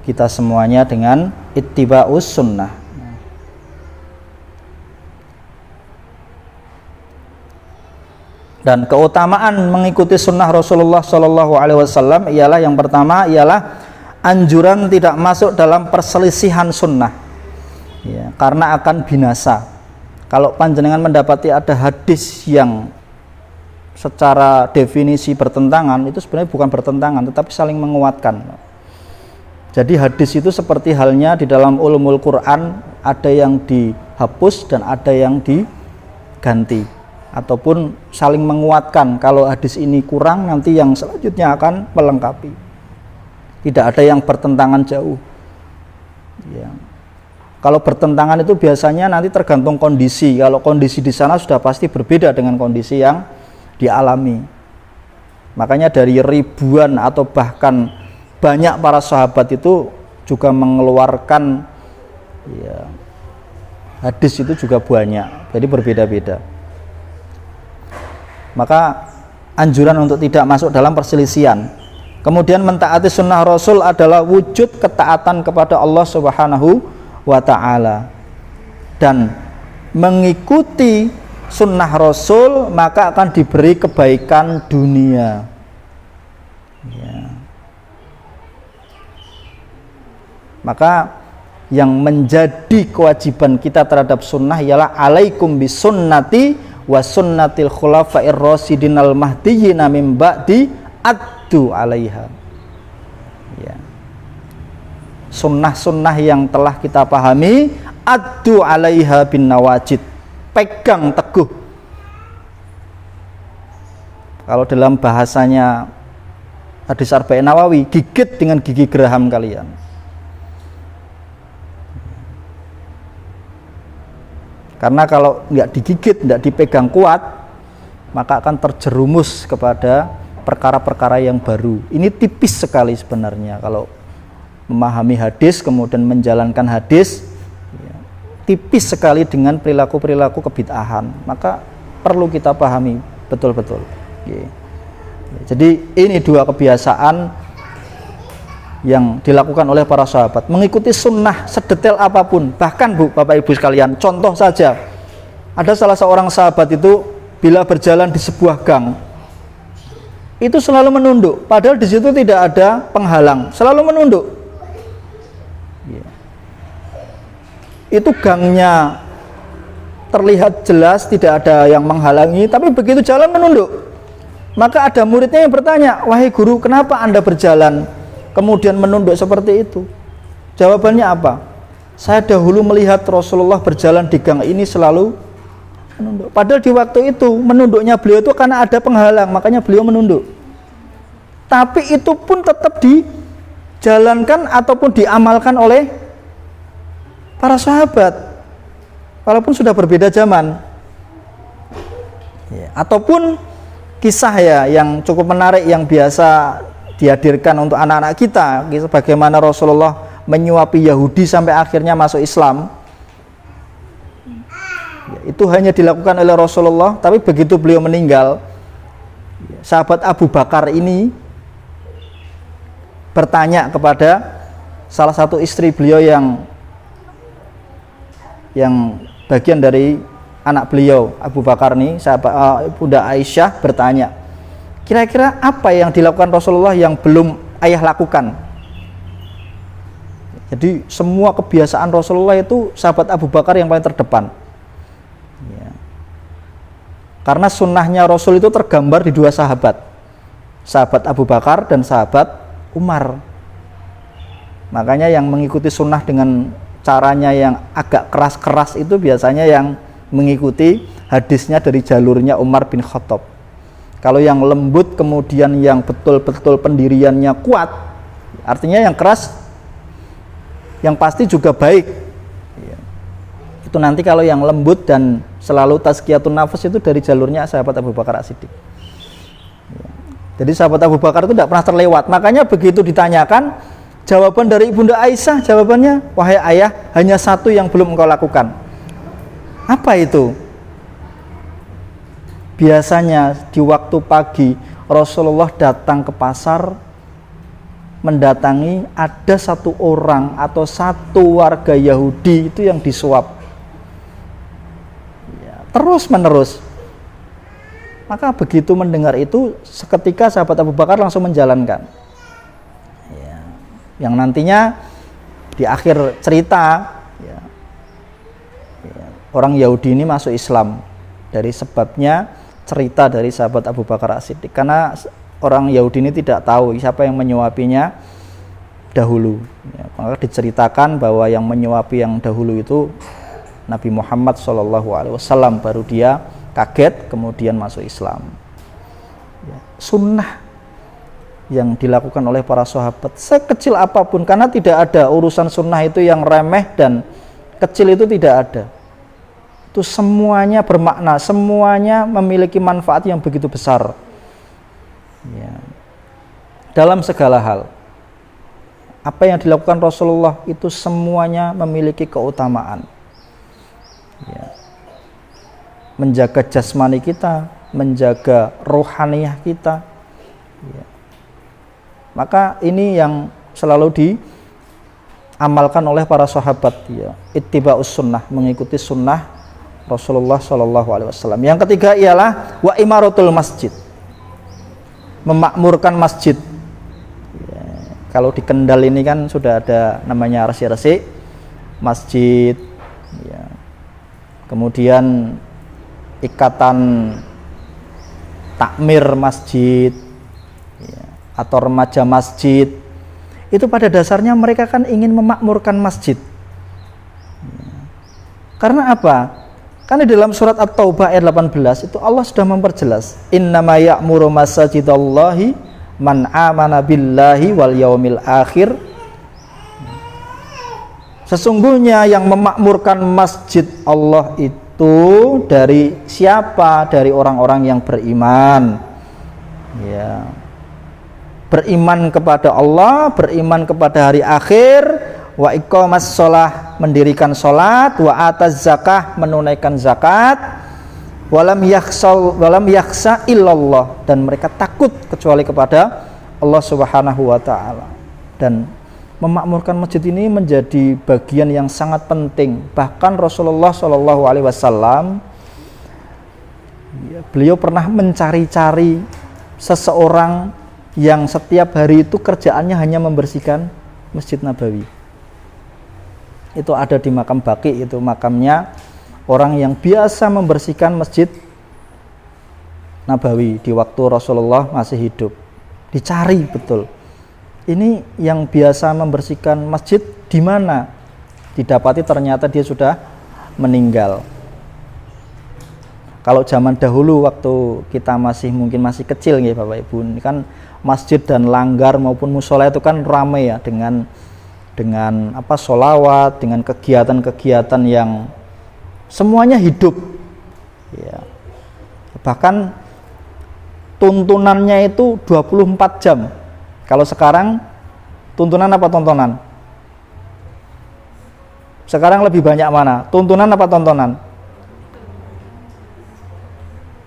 kita semuanya dengan ittiba'us sunnah. Dan keutamaan mengikuti sunnah Rasulullah Shallallahu Alaihi Wasallam ialah yang pertama ialah anjuran tidak masuk dalam perselisihan sunnah ya, karena akan binasa. Kalau panjenengan mendapati ada hadis yang secara definisi bertentangan, itu sebenarnya bukan bertentangan tetapi saling menguatkan. Jadi hadis itu seperti halnya di dalam ulumul Quran, ada yang dihapus dan ada yang diganti ataupun saling menguatkan. Kalau hadis ini kurang, nanti yang selanjutnya akan melengkapi. Tidak ada yang bertentangan jauh ya. Kalau bertentangan itu biasanya nanti tergantung kondisi. Kalau kondisi di sana sudah pasti berbeda dengan kondisi yang dialami. Makanya dari ribuan atau bahkan banyak para sahabat itu juga mengeluarkan ya, hadis itu juga banyak. Jadi berbeda-beda. Maka anjuran untuk tidak masuk dalam perselisihan. Kemudian mentaati sunnah Rasul adalah wujud ketaatan kepada Allah Subhanahu wa ta'ala. Dan mengikuti sunnah Rasul maka akan diberi kebaikan dunia ya. Maka yang menjadi kewajiban kita terhadap sunnah ialah alaikum bisunnati wa sunnatil khulafair rasyidin al mahdiyyin min ba'di addu alaiha ya. Sunnah-sunnah yang telah kita pahami, addu alaiha bin nawajid, pegang teguh. Kalau dalam bahasanya hadis Arba'in Nawawi, gigit dengan gigi geraham kalian. Karena kalau nggak digigit, nggak dipegang kuat, maka akan terjerumus kepada perkara-perkara yang baru. Ini tipis sekali sebenarnya kalau memahami hadis kemudian menjalankan hadis ya, tipis sekali dengan perilaku-perilaku kebid'ahan. Maka perlu kita pahami betul-betul. Jadi ini dua kebiasaan yang dilakukan oleh para sahabat, mengikuti sunnah sedetail apapun. Bahkan Bu, Bapak Ibu sekalian, contoh saja, ada salah seorang sahabat itu bila berjalan di sebuah gang, itu selalu menunduk, padahal di situ tidak ada penghalang, selalu menunduk. Itu gangnya terlihat jelas, tidak ada yang menghalangi, tapi begitu jalan menunduk. Maka ada muridnya yang bertanya, wahai guru, kenapa Anda berjalan kemudian menunduk seperti itu? Jawabannya apa? Saya dahulu melihat Rasulullah berjalan di gang ini selalu menunduk. Padahal di waktu itu menunduknya beliau itu karena ada penghalang, makanya beliau menunduk. Tapi itu pun tetap dijalankan ataupun diamalkan oleh para sahabat, walaupun sudah berbeda zaman. Ataupun kisah yang cukup menarik yang biasa dihadirkan untuk anak-anak kita, bagaimana Rasulullah menyuapi Yahudi sampai akhirnya masuk Islam. Itu hanya dilakukan oleh Rasulullah, tapi begitu beliau meninggal, sahabat Abu Bakar ini bertanya kepada salah satu istri beliau yang bagian dari anak beliau, Abu Bakar nih, sahabat Bunda Aisyah bertanya, kira-kira apa yang dilakukan Rasulullah yang belum ayah lakukan? Jadi semua kebiasaan Rasulullah itu sahabat Abu Bakar yang paling terdepan. Karena sunnahnya Rasul itu tergambar di dua sahabat, sahabat Abu Bakar dan sahabat Umar. Makanya yang mengikuti sunnah dengan caranya yang agak keras-keras itu biasanya yang mengikuti hadisnya dari jalurnya Umar bin Khattab. Kalau yang lembut kemudian yang betul-betul pendiriannya kuat, artinya yang keras yang pasti juga baik. Itu nanti kalau yang lembut dan selalu tazkiyatun nafas itu dari jalurnya sahabat Abu Bakar As-Siddiq. Jadi sahabat Abu Bakar itu tidak pernah terlewat. Makanya begitu ditanyakan, jawaban dari Ibunda Aisyah, jawabannya, wahai ayah, hanya satu yang belum engkau lakukan. Apa itu? Biasanya di waktu pagi Rasulullah datang ke pasar, mendatangi, ada satu orang atau satu warga Yahudi itu yang disuap. Terus menerus. Maka begitu mendengar itu, seketika sahabat Abu Bakar langsung menjalankan. Yang nantinya di akhir cerita orang Yahudi ini masuk Islam dari sebabnya cerita dari sahabat Abu Bakar As-Siddiq. Karena orang Yahudi ini tidak tahu siapa yang menyuapinya dahulu. Maka diceritakan bahwa yang menyuapi yang dahulu itu Nabi Muhammad SAW, baru dia kaget kemudian masuk Islam. Sunnah yang dilakukan oleh para sahabat sekecil apapun, karena tidak ada urusan sunnah itu yang remeh dan kecil, itu tidak ada. Itu semuanya bermakna, semuanya memiliki manfaat yang begitu besar dalam segala hal. Apa yang dilakukan Rasulullah itu semuanya memiliki keutamaan. Menjaga jasmani kita, menjaga rohaniyah kita. Maka ini yang selalu diamalkan oleh para sahabat, ittiba'us sunnah, mengikuti sunnah Rasulullah SAW. Yang ketiga ialah wa imaratul masjid, memakmurkan masjid. Kalau di Kendal ini kan sudah ada namanya resi-resi masjid, kemudian ikatan takmir masjid atau remaja masjid. Itu pada dasarnya mereka kan ingin memakmurkan masjid. Karena apa? Karena di dalam surat At-Taubah ayat 18 itu Allah sudah memperjelas, innama ya'muru masajidallahi man amana billahi wal yaumil akhir. Sesungguhnya yang memakmurkan masjid Allah itu dari siapa? Dari orang-orang yang beriman. Beriman kepada Allah, beriman kepada hari akhir, wa iqamas shalah, mendirikan salat, wa ataz zakah, menunaikan zakat, walam yakhsha illallah, dan mereka takut kecuali kepada Allah Subhanahu wa taala. Dan memakmurkan masjid ini menjadi bagian yang sangat penting. Bahkan Rasulullah Shallallahu alaihi wasallam, beliau pernah mencari-cari seseorang yang setiap hari itu kerjaannya hanya membersihkan Masjid Nabawi. Itu ada di makam Baqi, itu makamnya orang yang biasa membersihkan Masjid Nabawi di waktu Rasulullah masih hidup. Dicari betul, ini yang biasa membersihkan masjid di mana? Didapati ternyata dia sudah meninggal. Kalau zaman dahulu waktu kita mungkin masih kecil nih Bapak Ibu, ini kan masjid dan langgar maupun musola itu kan ramai ya dengan sholawat, dengan kegiatan-kegiatan yang semuanya hidup ya. Bahkan tuntunannya itu 24 jam. Kalau sekarang tuntunan apa tontonan? Sekarang lebih banyak mana? Tuntunan apa tontonan?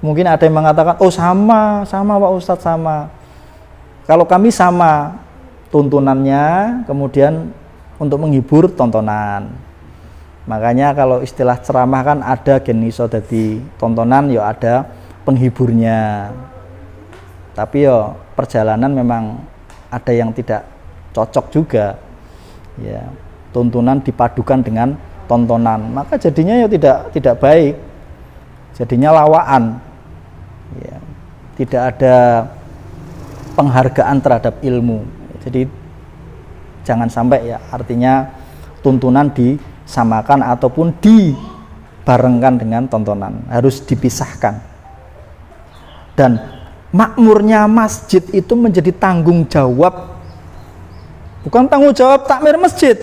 Mungkin ada yang mengatakan, oh sama Pak Ustadz, sama. Kalau kami sama, tuntunannya, kemudian untuk menghibur tontonan. Makanya kalau istilah ceramah kan ada geniso dadi tontonan, ya ada penghiburnya. Tapi ya perjalanan memang ada yang tidak cocok juga. Ya, tuntunan dipadukan dengan tontonan, maka jadinya ya tidak baik. Jadinya lawaan. Ya, tidak ada penghargaan terhadap ilmu. Jadi jangan sampai ya, artinya tuntunan disamakan ataupun dibarengkan dengan tontonan, harus dipisahkan. Dan makmurnya masjid itu menjadi tanggung jawab, bukan tanggung jawab takmir masjid,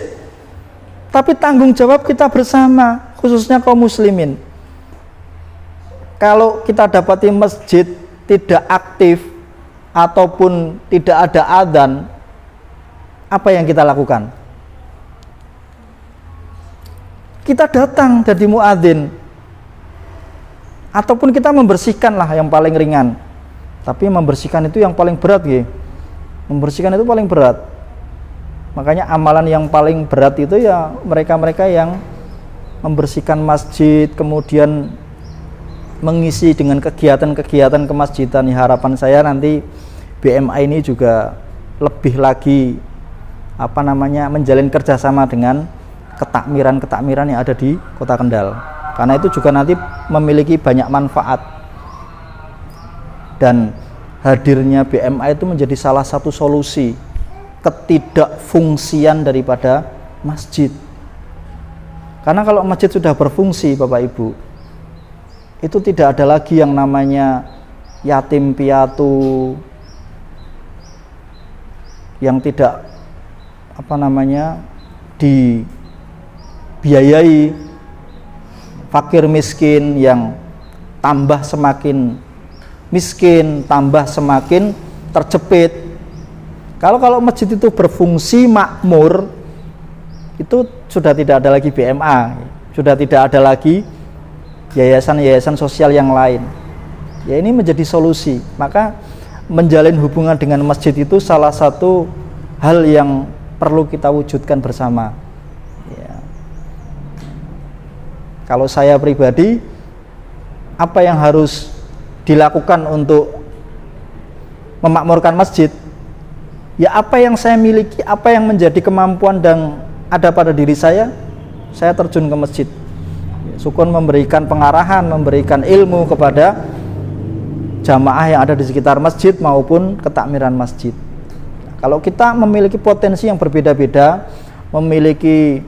tapi tanggung jawab kita bersama, khususnya kaum muslimin. Kalau kita dapati masjid tidak aktif ataupun tidak ada adzan, apa yang kita lakukan? Kita datang jadi muadzin, ataupun kita membersihkan lah yang paling ringan. Tapi membersihkan itu yang paling berat ya. Membersihkan itu paling berat. Makanya amalan yang paling berat itu ya mereka-mereka yang membersihkan masjid, kemudian mengisi dengan kegiatan-kegiatan kemasjidan. Harapan saya nanti BMA ini juga lebih lagi menjalin kerjasama dengan ketakmiran yang ada di Kota Kendal, karena itu juga nanti memiliki banyak manfaat. Dan hadirnya BMA itu menjadi salah satu solusi ketidakfungsian daripada masjid. Karena kalau masjid sudah berfungsi Bapak Ibu, itu tidak ada lagi yang namanya yatim piatu yang tidak dibiayai, fakir miskin yang tambah semakin miskin, tambah semakin terjepit. Kalau masjid itu berfungsi makmur, itu sudah tidak ada lagi BMA, sudah tidak ada lagi yayasan-yayasan sosial yang lain. Ya, ini menjadi solusi. Maka menjalin hubungan dengan masjid itu salah satu hal yang perlu kita wujudkan bersama. Ya. Kalau saya pribadi, apa yang harus dilakukan untuk memakmurkan masjid? Ya, apa yang saya miliki, apa yang menjadi kemampuan dan ada pada diri saya terjun ke masjid. Sukun memberikan pengarahan, memberikan ilmu kepada jamaah yang ada di sekitar masjid maupun ketakmiran masjid. Kalau kita memiliki potensi yang berbeda-beda, memiliki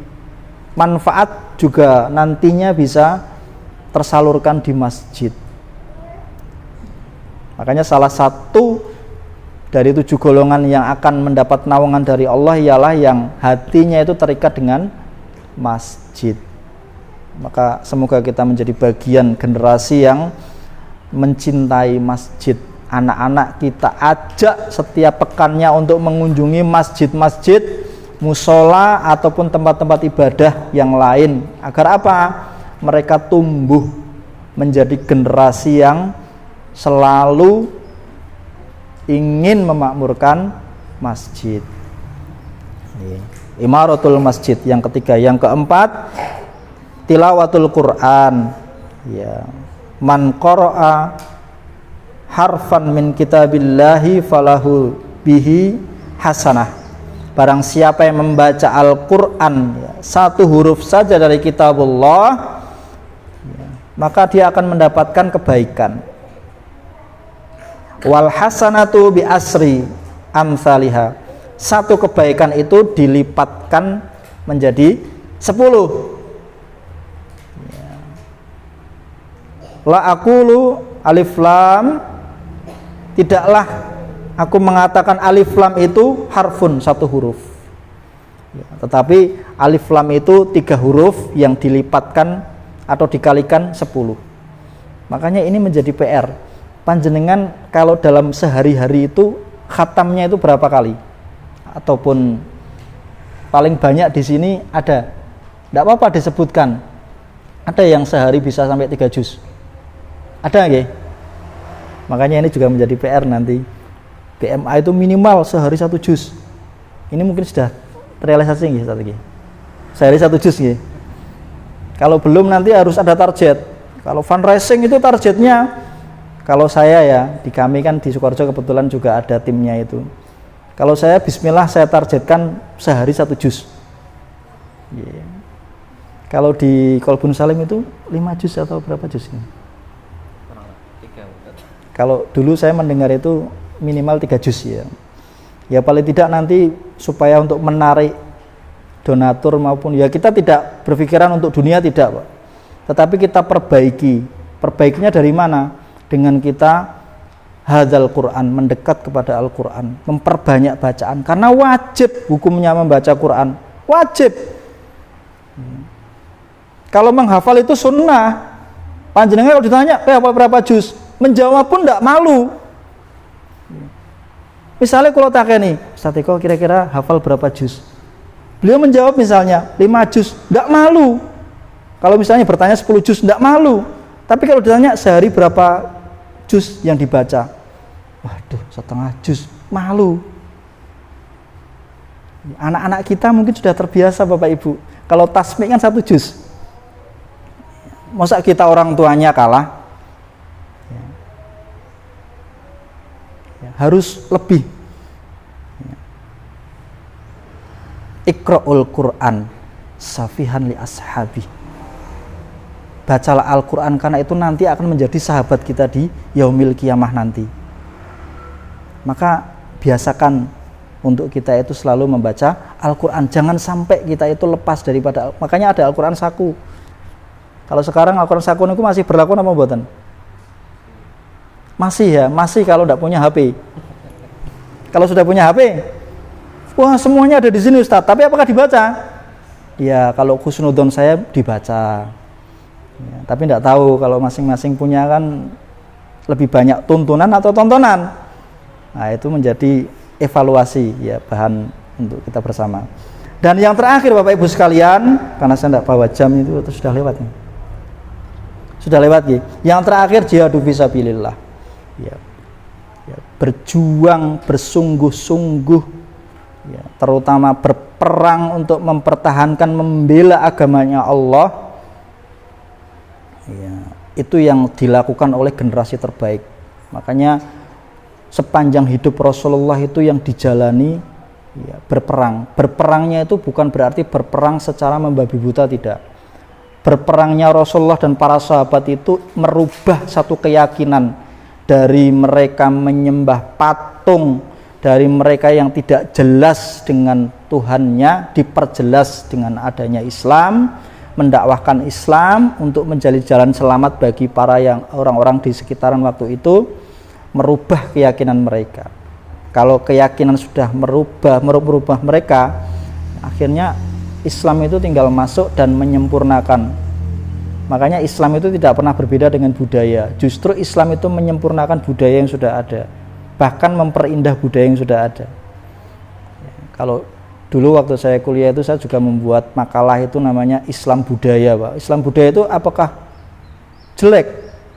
manfaat juga nantinya bisa tersalurkan di masjid. Makanya salah satu dari 7 golongan yang akan mendapat naungan dari Allah ialah yang hatinya itu terikat dengan masjid. Maka semoga kita menjadi bagian generasi yang mencintai masjid. Anak-anak kita ajak setiap pekannya untuk mengunjungi masjid-masjid, musola ataupun tempat-tempat ibadah yang lain. Agar apa? Mereka tumbuh menjadi generasi yang selalu ingin memakmurkan masjid. Imaratul masjid yang ketiga. Yang keempat, tilawatul Quran. Ya. Man qara'a harfan min kitabillahi falahu bihi hasanah. Barang siapa yang membaca Al-Quran satu huruf saja dari kitabullah, maka dia akan mendapatkan kebaikan. Wal hasanatu bi asri amsalihha. Satu kebaikan itu dilipatkan menjadi 10. La aqulu alif lam, tidaklah aku mengatakan alif lam itu harfun, satu huruf. Tetapi alif lam itu 3 huruf yang dilipatkan atau dikalikan 10. Makanya ini menjadi PR. Panjenengan kalau dalam sehari-hari itu khatamnya itu berapa kali? Ataupun paling banyak di sini ada. Tidak apa-apa disebutkan. Ada yang sehari bisa sampai 3 juz. Ada nggih? Makanya ini juga menjadi PR nanti. BMA itu minimal sehari 1 juz. Ini mungkin sudah terrealisasi nggih strategi. Sehari 1 juz nggih. Kalau belum nanti harus ada target. Kalau fundraising itu targetnya, kalau saya ya, di kami kan di Sukoharjo kebetulan juga ada timnya itu. Kalau saya bismillah saya targetkan sehari 1 juz. Yeah. Kalau di Kolbun Salim itu 5 juz atau berapa juz ini? 3. Kalau dulu saya mendengar itu minimal 3 juz ya. Ya paling tidak nanti supaya untuk menarik donatur maupun ya kita tidak berpikiran untuk dunia tidak, Pak. Tetapi kita perbaiki. Perbaikinya dari mana? Dengan kita hadzal Quran, mendekat kepada Al-Quran, memperbanyak bacaan, karena wajib hukumnya membaca Quran, wajib. Kalau menghafal itu sunnah. Panjenengan kalau ditanya berapa juz, menjawab pun tidak malu. Misalnya kalau takeni, Ustaz Eko kira-kira hafal berapa juz? Beliau menjawab misalnya 5 juz, tidak malu. Kalau misalnya bertanya 10 juz, tidak malu. Tapi kalau ditanya sehari berapa juz yang dibaca, waduh, 1/2 juz, malu. Anak-anak kita mungkin sudah terbiasa Bapak Ibu. Kalau tasbih kan 1 juz. Masa kita orang tuanya kalah? Harus lebih. Iqra'ul Qur'an safihan li ashabi. Bacalah Al-Quran karena itu nanti akan menjadi sahabat kita di yaumil qiyamah nanti. Maka biasakan untuk kita itu selalu membaca Al-Quran. Jangan sampai kita itu lepas daripada, makanya ada Al-Quran saku. Kalau sekarang Al-Quran saku itu masih berlaku apa mboten? Masih ya, masih kalau tidak punya HP. Kalau sudah punya HP, wah semuanya ada di sini Ustaz, tapi apakah dibaca? Ya kalau husnudon saya dibaca. Ya, tapi tidak tahu kalau masing-masing punya kan lebih banyak tuntunan atau tontonan. Nah itu menjadi evaluasi ya, bahan untuk kita bersama. Dan yang terakhir Bapak Ibu sekalian, karena saya tidak bawa jam itu sudah lewat nih. Sudah lewat ya. Yang terakhir jihadu fisabilillah. Ya. Ya, berjuang bersungguh-sungguh ya, terutama berperang untuk mempertahankan membela agamanya Allah. Ya, itu yang dilakukan oleh generasi terbaik. Makanya sepanjang hidup Rasulullah itu yang dijalani ya, berperang. Berperangnya itu bukan berarti berperang secara membabi buta, tidak. Berperangnya Rasulullah dan para sahabat itu merubah satu keyakinan dari mereka menyembah patung, dari mereka yang tidak jelas dengan Tuhannya, diperjelas dengan adanya Islam, mendakwahkan Islam untuk menjadi jalan selamat bagi para yang orang-orang di sekitaran waktu itu, merubah keyakinan mereka. Kalau keyakinan sudah merubah mereka, akhirnya Islam itu tinggal masuk dan menyempurnakan. Makanya Islam itu tidak pernah berbeda dengan budaya. Justru Islam itu menyempurnakan budaya yang sudah ada, bahkan memperindah budaya yang sudah ada. Kalau Dulu waktu saya kuliah itu saya juga membuat makalah itu namanya Islam Budaya, Pak. Islam Budaya itu apakah jelek?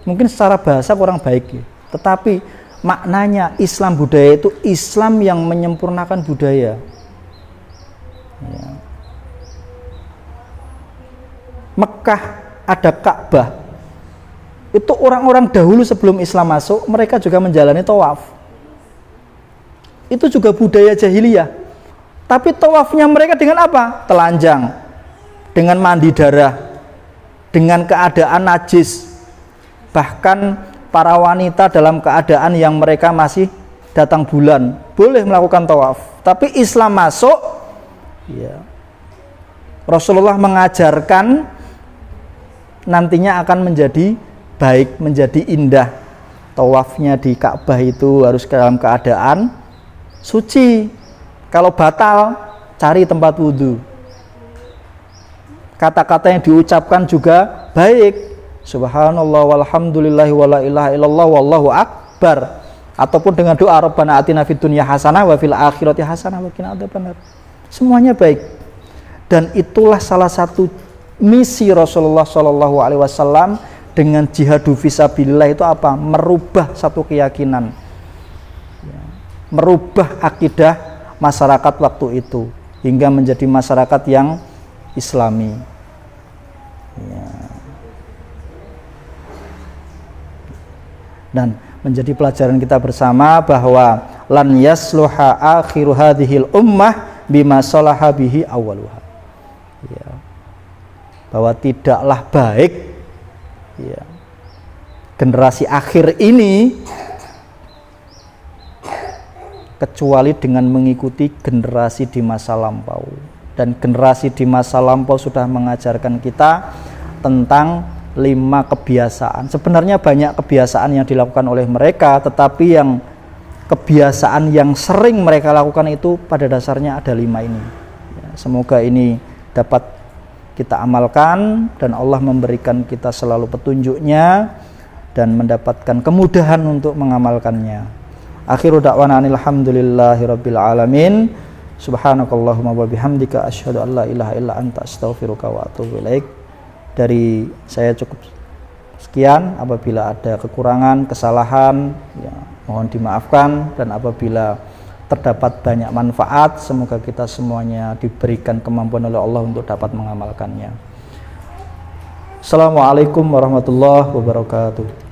Mungkin secara bahasa kurang baik ya. Tetapi maknanya Islam Budaya itu Islam yang menyempurnakan budaya. Ya. Mekah ada Ka'bah. Itu orang-orang dahulu sebelum Islam masuk, mereka juga menjalani tawaf. Itu juga budaya jahiliyah. Tapi tawafnya mereka dengan apa? Telanjang, dengan mandi darah, dengan keadaan najis. Bahkan para wanita dalam keadaan yang mereka masih datang bulan boleh melakukan tawaf. Tapi Islam masuk, ya, Rasulullah mengajarkan nantinya akan menjadi baik, menjadi indah. Tawafnya di Ka'bah itu harus dalam keadaan suci. Kalau batal, cari tempat wudhu. Kata-kata yang diucapkan juga baik. Subhanallah walhamdulillahi wala ilaha illallah wallahu akbar. Ataupun dengan doa Rabbana atina fid dunya hasanah wa fil akhirati hasanah wa qina adzabannar. Semuanya baik. Dan itulah salah satu misi Rasulullah SAW dengan jihadu fisabilillah itu apa? Merubah satu keyakinan. Merubah akidah masyarakat waktu itu hingga menjadi masyarakat yang Islami. Ya. Dan menjadi pelajaran kita bersama bahwa lan yasluha akhiru hadhil ummah bima salaha bihi awwaluha. Ya. Bahwa tidaklah baik, ya, generasi akhir ini kecuali dengan mengikuti generasi di masa lampau. Dan generasi di masa lampau sudah mengajarkan kita tentang 5 kebiasaan. Sebenarnya banyak kebiasaan yang dilakukan oleh mereka, tetapi yang kebiasaan yang sering mereka lakukan itu pada dasarnya ada 5 ini. Ya, semoga ini dapat kita amalkan dan Allah memberikan kita selalu petunjuknya dan mendapatkan kemudahan untuk mengamalkannya. Akhiru da'wana alhamdulillahi rabbil alamin. Subhanakallahumma wa bihamdika asyhadu an la ilaha illa anta astaghfiruka wa atubu ilaik. Dari saya cukup sekian. Apabila ada kekurangan, kesalahan, ya, mohon dimaafkan. Dan apabila terdapat banyak manfaat, semoga kita semuanya diberikan kemampuan oleh Allah untuk dapat mengamalkannya. Assalamualaikum warahmatullahi wabarakatuh.